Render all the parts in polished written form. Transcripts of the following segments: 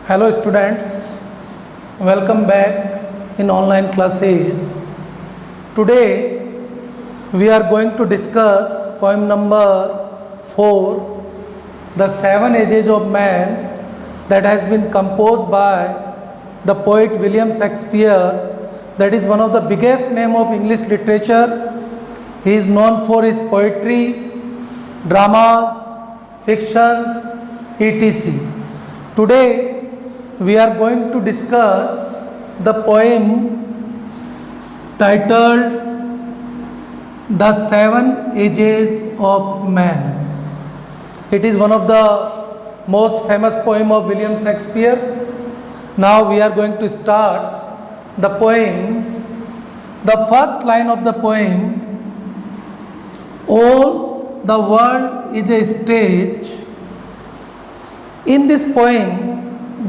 Hello students, welcome back in online classes. Today we are going to discuss poem number 4, The Seven Ages of Man, that has been composed by the poet William Shakespeare. That is one of the biggest name of English literature. He is known for his poetry, dramas, fictions, etc. Today we are going to discuss the poem titled The Seven Ages of Man. It is one of the most famous poem of William Shakespeare. Now we are going to start the poem. The first line of the poem: all the world is a stage. In this poem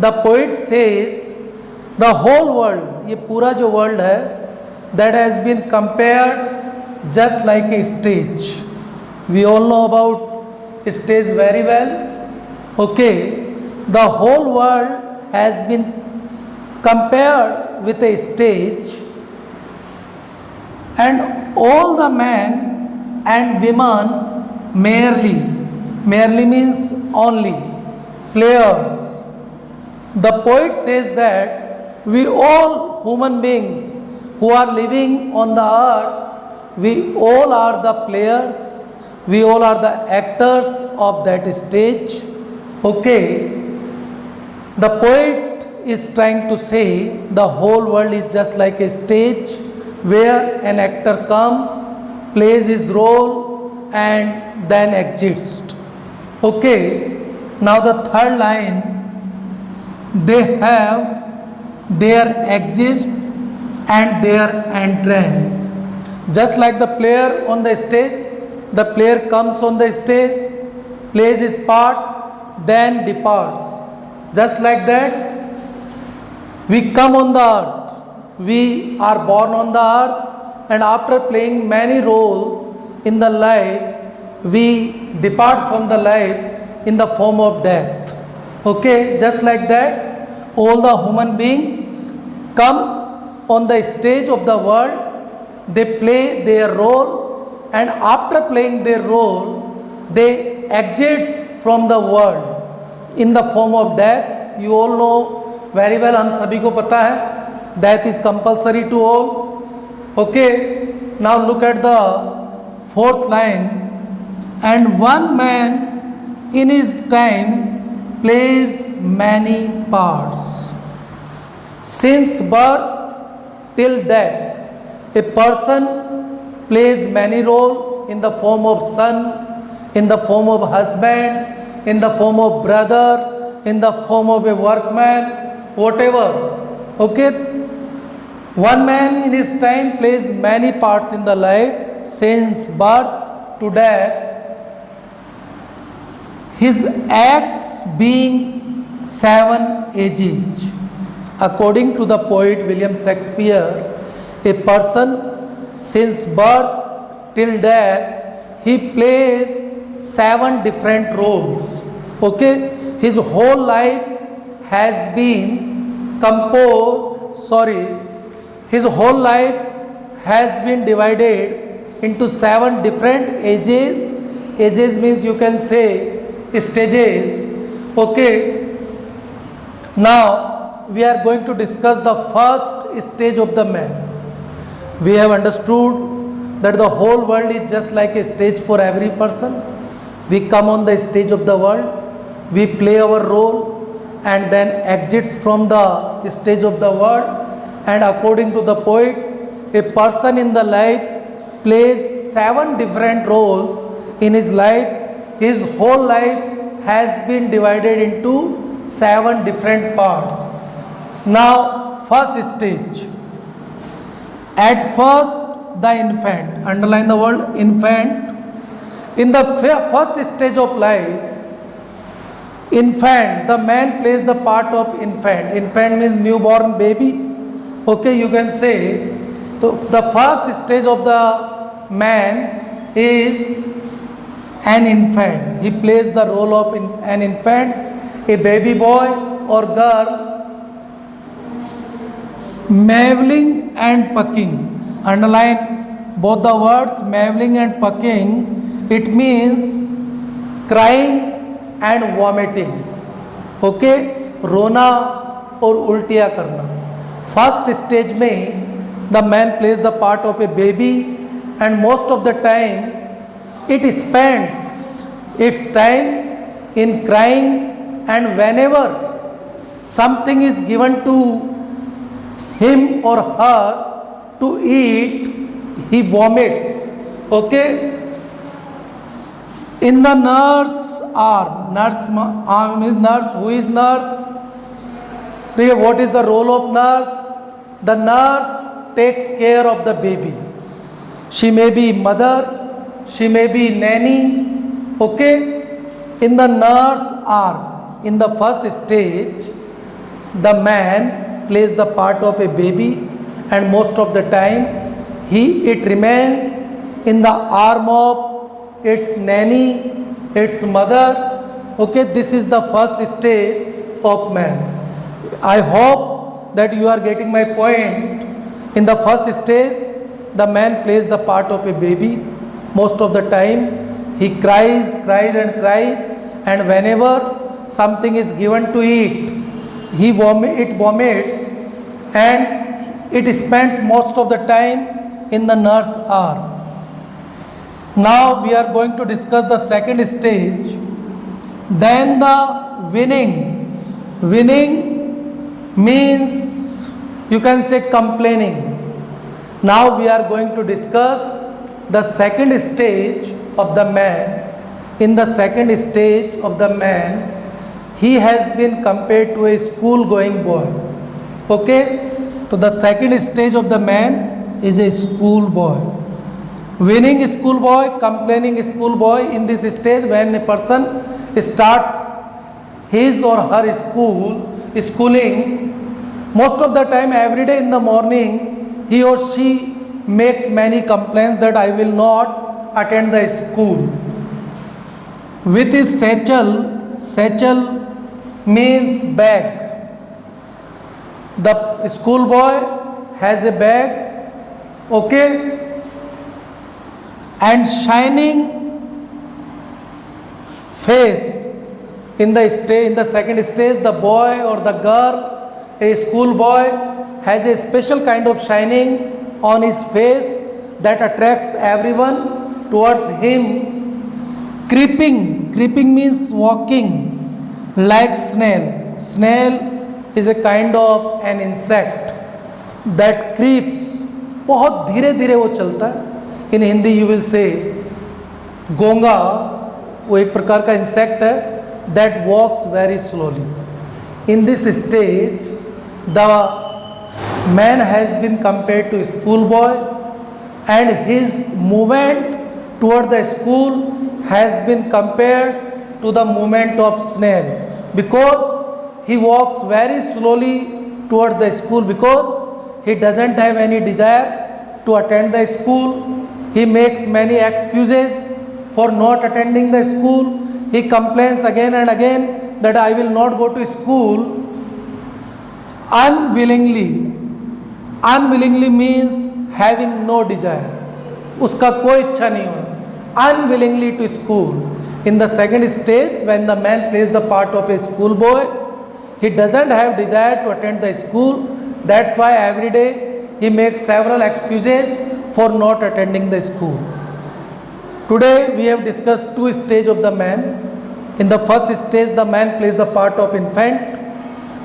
the poet says the whole world, ये पूरा जो world है, that has been compared just like a stage. We all know about stage very well. Okay, the whole world has been compared with a stage, and all the men and women merely means only, players. The poet says that we all human beings who are living on the earth, we all are the players, we all are the actors of that stage. Okay, the poet is trying to say the whole world is just like a stage where an actor comes, plays his role and then exits. Okay, now the third line: they have their exit and their entrance. Just like the player on the stage, the player comes on the stage, plays his part, then departs. Just like that, we come on the earth, we are born on the earth, and after playing many roles in the life, we depart from the life in the form of death. Okay, just like that, all the human beings come on the stage of the world, they play their role, and after playing their role, they exit from the world in the form of death. You all know very well, हम सभी को पता है, death is compulsory to all. Okay, now look at the fourth line: and one man in his time plays many parts. Since birth till death, a person plays many roles in the form of son, in the form of husband, in the form of brother, in the form of a workman, whatever. Okay, one man in his time plays many parts in the life since birth to death, his acts being seven ages. According to the poet William Shakespeare, a person since birth till death, he plays seven different roles. Okay, his whole life has been his whole life has been divided into seven different ages. Ages means you can say stages. Okay, now we are going to discuss the first stage of the man. We have understood that the whole world is just like a stage for every person. We come on the stage of the world, we play our role and then exits from the stage of the world. And according to the poet, a person in the life plays seven different roles in his life. His whole life has been divided into seven different parts. Now, first stage. At first, the infant. Underline the word infant. In the first stage of life, infant, the man plays the part of infant. Infant means newborn baby. Okay, you can say. So the first stage of the man is an infant. He plays the role of an infant, a baby boy, or girl mewling and pucking. Underline both the words mewling and pucking. It means crying and vomiting. Okay, रोना और उल्टियाँ करना. First stage में the man plays the part of a baby, and most of the time it spends its time in crying, and whenever something is given to him or her to eat, he vomits. Okay, in the nurse arm is nurse. Who is nurse? What is the role of nurse? The nurse takes care of the baby. She may be mother, she may be nanny. Okay, in the nurse arm, in the first stage, the man plays the part of a baby, and most of the time it remains in the arm of its nanny, its mother. Okay, this is the first stage of man. I hope that you are getting my point. In the first stage, the man plays the part of a baby. Most of the time he cries and cries, and whenever something is given to eat, it vomits, and it spends most of the time in the nurse arm. Now we are going to discuss the second stage. Then the winning. Winning means, you can say, complaining. Now we are going to discuss the second stage of the man. In the second stage of the man, he has been compared to a school going boy. Okay, so the second stage of the man is a school boy. Winning school boy, complaining school boy. In this stage, when a person starts his or her schooling, most of the time, every day in the morning, he or she makes many complaints that I will not attend the school. With his satchel means bag. The schoolboy has a bag, okay, and shining face. In the second stage, the boy or the girl, a schoolboy, has a special kind of shining on his face that attracts everyone towards him. Creeping means walking like snail. Snail is a kind of an insect that creeps. बहुत धीरे धीरे वो चलता है. In Hindi you will say गोंगा, वो एक प्रकार का इंसेक्ट है that walks very slowly. In this stage, the man has been compared to a schoolboy, and his movement toward the school has been compared to the movement of snail, because he walks very slowly toward the school, because he doesn't have any desire to attend the school. He makes many excuses for not attending the school. He complains again and again that I will not go to school. Unwillingly means having no desire. उसका कोई इच्छा नहीं हो. Unwillingly to school. In the second stage, when the man plays the part of a schoolboy, he doesn't have desire to attend the school. That's why every day he makes several excuses for not attending the school. Today we have discussed two stages of the man. In the first stage, the man plays the part of infant,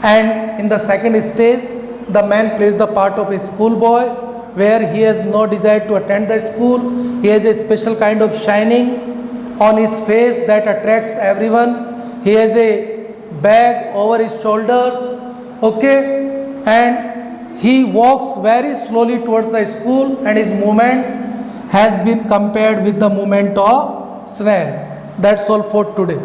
and in the second stage, the man plays the part of a schoolboy, where he has no desire to attend the school. He has a special kind of shining on his face that attracts everyone. He has a bag over his shoulders, okay, and he walks very slowly towards the school, and his movement has been compared with the movement of snail. That's all for today.